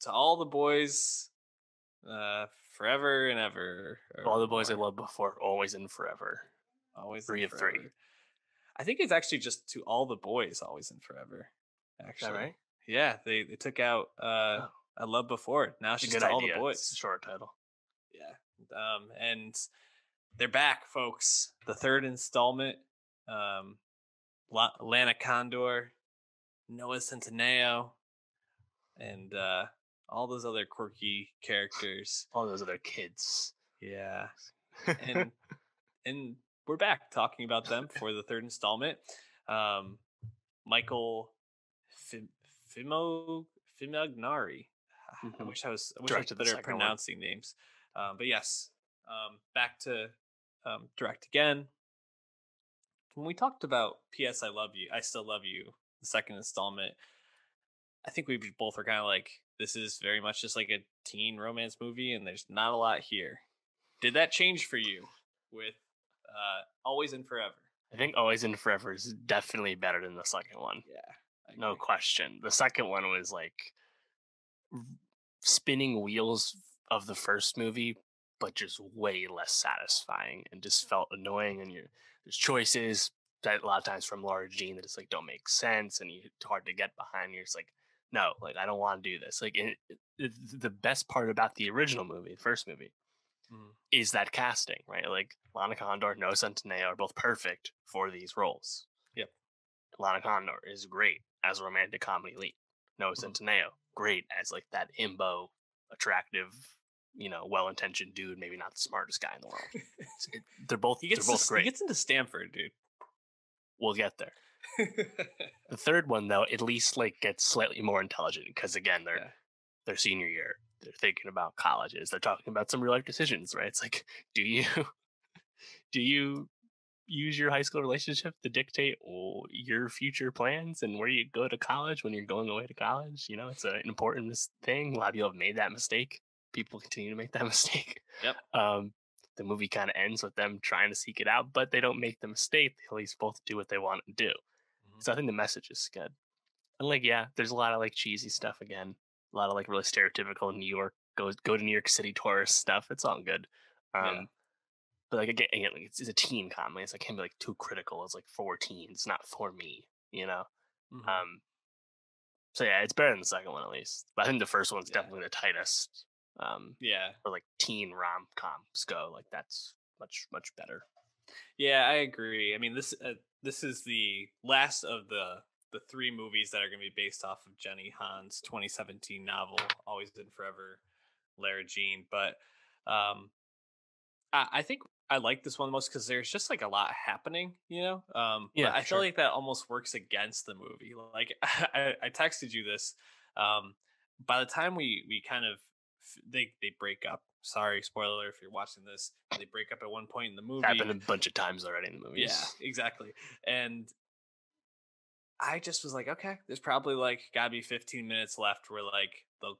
to all the boys, forever and ever, All or the boys I more, loved before, always and forever. always and 3 of 3. forever. I think it's actually just to all the boys, always and forever. Is that Actually, right? yeah, they took out Oh, I love before. Now it's it's a just good to all the idea. It's a boys. short title. Yeah, and they're back, folks. The third installment. Um, Lana Condor, Noah Centineo, and all those other quirky characters. All those other kids. Yeah, and and we're back talking about them for the third installment. Um, Michael Fim- Fimo Fimignari. I hmm wish I was Directed the better at second one. pronouncing names. But yes, back to direct again. When we talked about P.S. I Love You, I Still Love You, the second installment, I think we both were kind of like, this is very much just like a teen romance movie, and there's not a lot here. Did that change for you with Always and Forever? I think Always and Forever is definitely better than the second one. Yeah, I No agree. question. The second one was like spinning wheels of the first movie, but just way less satisfying and just felt annoying. And there's choices that a lot of times from Laura Jean that just like don't make sense and it's hard to get behind. You're just like, no, like I don't want to do this. Like the best part about the original movie, the first movie, Mm, is that casting, right? Like Lana Condor, Noah Centineo are both perfect for these roles. yep. Lana Condor is great as a romantic comedy lead. Noah Mhm. Centineo, great as like that himbo, attractive, well-intentioned dude. Maybe not the smartest guy in the world. They're both He great. gets into Stanford, dude. We'll get there. The third one though, at least like gets slightly more intelligent because again, Yeah. their senior year. They're thinking about colleges. They're talking about some real life decisions, right? It's like, do you do you use your high school relationship to dictate your future plans and where you go to college when you're going away to college? It's an important thing. A lot of people have made that mistake. People continue to make that mistake. Yep. Um, the movie kind of ends with them trying to seek it out, but they don't make the mistake. They at least both do what they want to do. Mhm. So I think the message is good. And like, yeah, there's a lot of like cheesy stuff again. A lot of like really stereotypical New York go to New York City tourist stuff. It's all good. Yeah. Um, but like again, like it's a teen comedy. So I can't be like too critical. It's like for teens, not for me. You know. Hmm. Um. So yeah, it's better than the second one at least. But I think the first one's Yeah. definitely the tightest. Yeah. For like teen rom coms go, like that's much better. Yeah, I agree. I mean, this is the last of the three movies that are going to be based off of Jenny Han's 2017 novel, Always and Forever, Lara Jean. But um, I think I like this one the most because there's just like a lot happening, you know. But Yeah, I for feel sure. like that almost works against the movie. Like I texted you this. Um, by the time we kind of they break up. Sorry, spoiler if you're watching this. They break up at one point in the It's happened movie. a bunch of times already in the Yeah, movies. exactly. And I just was like, okay, there's probably like gotta be 15 minutes left where like they'll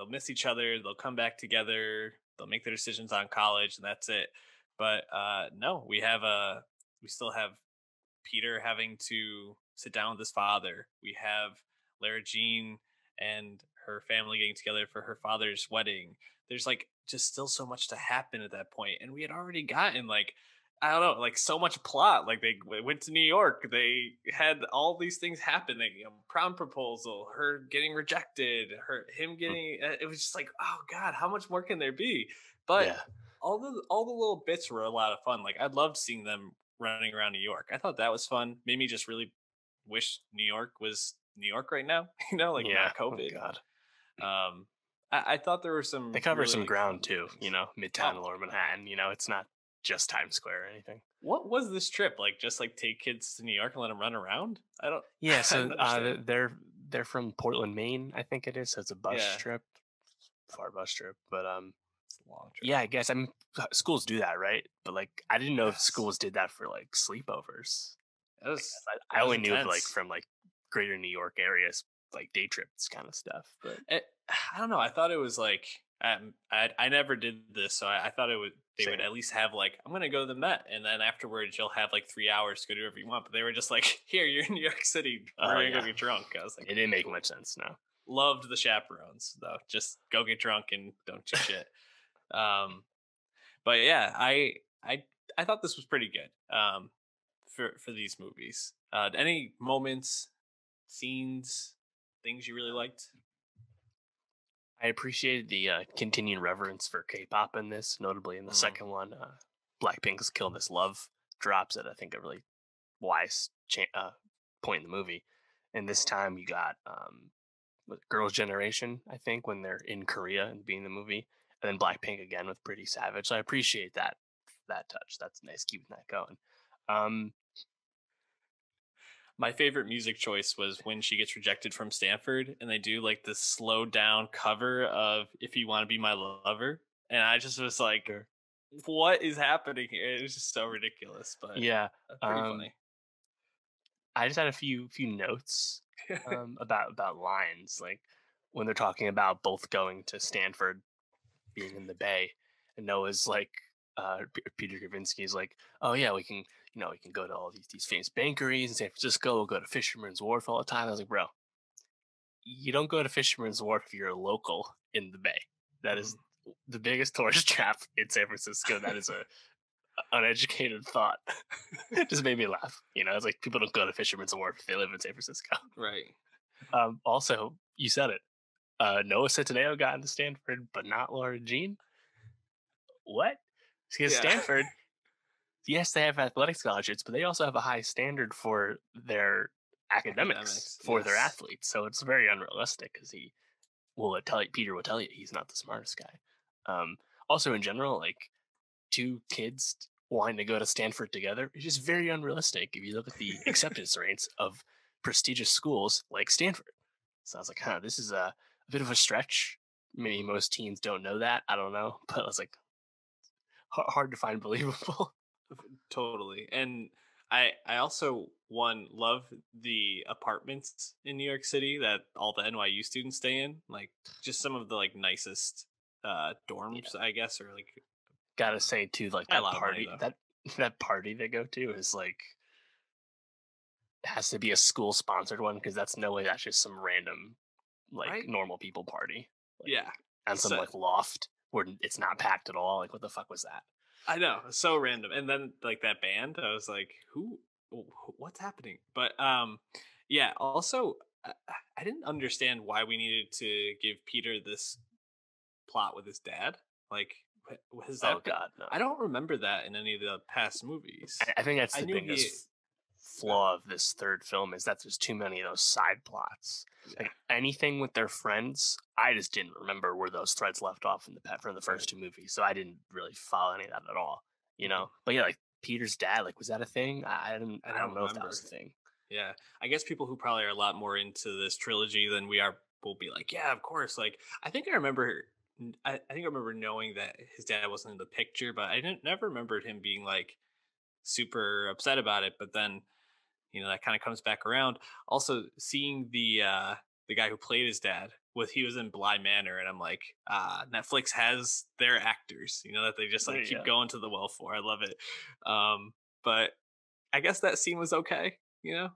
miss each other, they'll come back together, they'll make their decisions on college, and that's it. But no, we still have Peter having to sit down with his father. We have Lara Jean and her family getting together for her father's wedding. There's like just still so much to happen at that point, and we had already gotten like I don't know, like so much plot. Like they went to New York, they had all these things happen. Like prom proposal, her getting rejected, him Mm. getting. It was just like, oh god, how much more can there be? But Yeah, all the little bits were a lot of fun. Like I loved seeing them running around New York. I thought that was fun. Made me just really wish New York was New York right now. Like yeah. not Oh COVID. God, Um, I thought there were they some cover really some like fun ground too. things. Midtown Oh, Lower Manhattan. It's not just Times Square or anything. what was this trip like? Just like take kids to New York and let them run around? I don't. Yeah, I so don't understand. they're from Portland, Maine, I think it is. So it's a bus Yeah, trip, far bus trip. But it's a long trip. yeah, I guess schools do that, right? But like, I didn't know if Yes, schools did that for like sleepovers. I guess I that was only knew of like intense. from like greater New York areas, like day trips kind of stuff. But It, I don't know. I thought it was like I never did this, so I thought it would they would same. at least have like I'm gonna go to the Met, and then afterwards you'll have like 3 hours to go do whatever you want. But they were just like, here, you're in New York City, we're Oh gonna go yeah, get drunk. I was like, it didn't make cool. much sense. No. loved the chaperones though. Just go get drunk and don't do shit. Um, but yeah, I thought this was pretty good. For these movies. Any moments, scenes, things you really liked? I appreciated the continued reverence for K-pop in this, notably in the Mm, second one. Blackpink's "Kill This Love" drops at I think a really wise point in the movie. And this time you got Girls' Generation, I think, when they're in Korea and being the movie, and then Blackpink again with Pretty Savage. So I appreciate that touch. That's nice keeping that going. Um, my favorite music choice was when she gets rejected from Stanford and they do like this slowed down cover of If You Want to Be My Lover. And I just was like, Sure. what is happening here? It was just so ridiculous, but Yeah. pretty Um, funny. I just had a few notes about lines like when they're talking about both going to Stanford, being in the Bay, and Noah's like Peter Kavinsky's like, oh yeah, we can go to all these famous bakeries in San Francisco. We'll go to Fisherman's Wharf all the time. I was like, bro, you don't go to Fisherman's Wharf if you're a local in the Bay. That is Mhm. the biggest tourist trap in San Francisco. That is a uneducated thought. It just made me laugh. It's like people don't go to Fisherman's Wharf if they live in San Francisco. Right. Also, you said it. Noah Centineo got into Stanford, but not Laura Jean. What? Because Yeah. Stanford, yes, they have athletic scholarships, but they also have a high standard for their academics Academics. for their Yes. athletes. So it's very unrealistic because Peter will tell you he's not the smartest guy. Um, Also, in general, like two kids wanting to go to Stanford together is just very unrealistic if you look at the acceptance rates of prestigious schools like Stanford. So I was like, this is a bit of a stretch. Maybe Mhm. most teens don't know that. I don't know, but I was like, hard to find believable. Totally. And I also one love the apartments in New York City that all the NYU students stay in. Like just some of the like nicest Yeah, dorms, I guess, or like I gotta don't know. say too, like Not a that lot of money party though. that party they go to is like has to be a school sponsored one because that's no way that's just some random like Right? normal people party like Yeah. on some So like loft where it's not packed at all. Like what the fuck was that? I know, so random. And then like that band, I was like, what's happening? But yeah, also I didn't understand why we needed to give Peter this plot with his dad. Like, has Oh that been? god, no. I don't remember that in any of the past movies. I think that's I the knew biggest he. flaw of this third film is that there's too many of those side plots. Yeah. Like anything with their friends, I just didn't remember where those threads left off in the from the first Right. two movies, so I didn't really follow any of that at all. Mhm. But yeah, like Peter's dad, like was that a thing? I I don't don't know if that was remember. a thing. Yeah, I guess people who probably are a lot more into this trilogy than we are will be like, yeah, of course. Like, I think I remember. I think I remember knowing that his dad wasn't in the picture, but I didn't never remembered him being like super upset about it. But then that kind of comes back around. Also, seeing the guy who played his dad with he was in Bly Manor, and I'm like, Netflix has their actors, that they just like keep Yeah, going to the well for. I love it. But I guess that scene was okay. It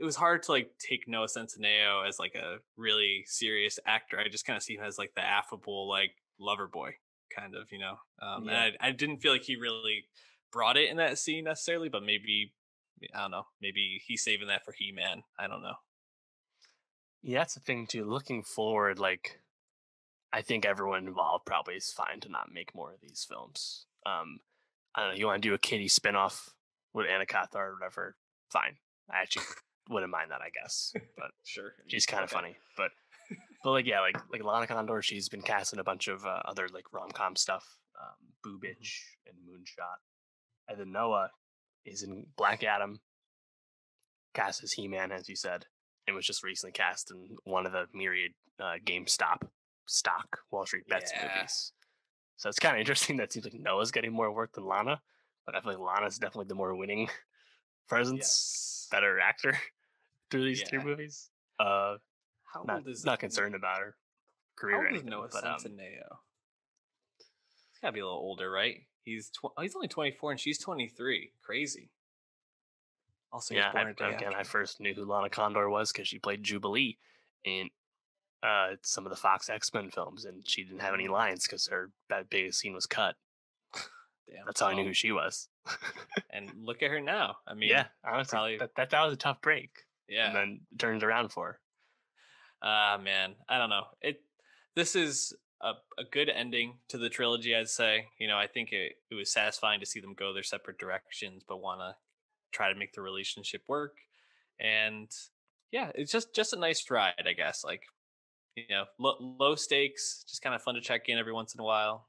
was hard to like take Noah Centineo as like a really serious actor. I just kind of see him as like the affable like lover boy kind of. And yeah, I didn't feel like he really brought it in that scene necessarily, but maybe I don't know. Maybe he's saving that for He Man. I don't know. yeah. That's the thing too. Looking forward, like I think everyone involved probably is fine to not make more of these films. I don't know. You want to do a kitty spinoff with Anna Cathar or whatever? Fine. I actually wouldn't mind that, I guess. But Sure. she's kind of Okay. funny. But like yeah, like Lana Condor, she's been cast in a bunch of other like rom com stuff, Boo Mhm. Bitch and Moonshot. And then Noah is in Black Adam, cast as He Man, as you said, and was just recently cast in one of the myriad GameStop stock Wall Street Bets Yeah. movies. So it's kind of interesting that it seems like Noah's getting more work than Lana, but I feel like Lana's definitely the more winning presence, Yes. better actor through these three Yeah. movies. How Not old is not concerned about her how career or old is anything, Noah but Centineo? He's gotta be a little older, right? He's only 24 and she's 23. Crazy. Also, he was yeah. born a day I after me. first knew who Lana Condor was because she played Jubilee in some of the Fox X-Men films, and she didn't have any Mm, lines because her that biggest scene was cut. damn. That's how I knew Well, who she was. and look at her now. I Yeah, mean, honestly, probably, that was a tough break, and yeah. then it turned around for her. Ah, man, I don't know. This is a good ending to the trilogy, I'd say. I think it was satisfying to see them go their separate directions, but want to try to make the relationship work. And yeah, it's just a nice ride, I guess. Like low stakes, just kind of fun to check in every once in a while.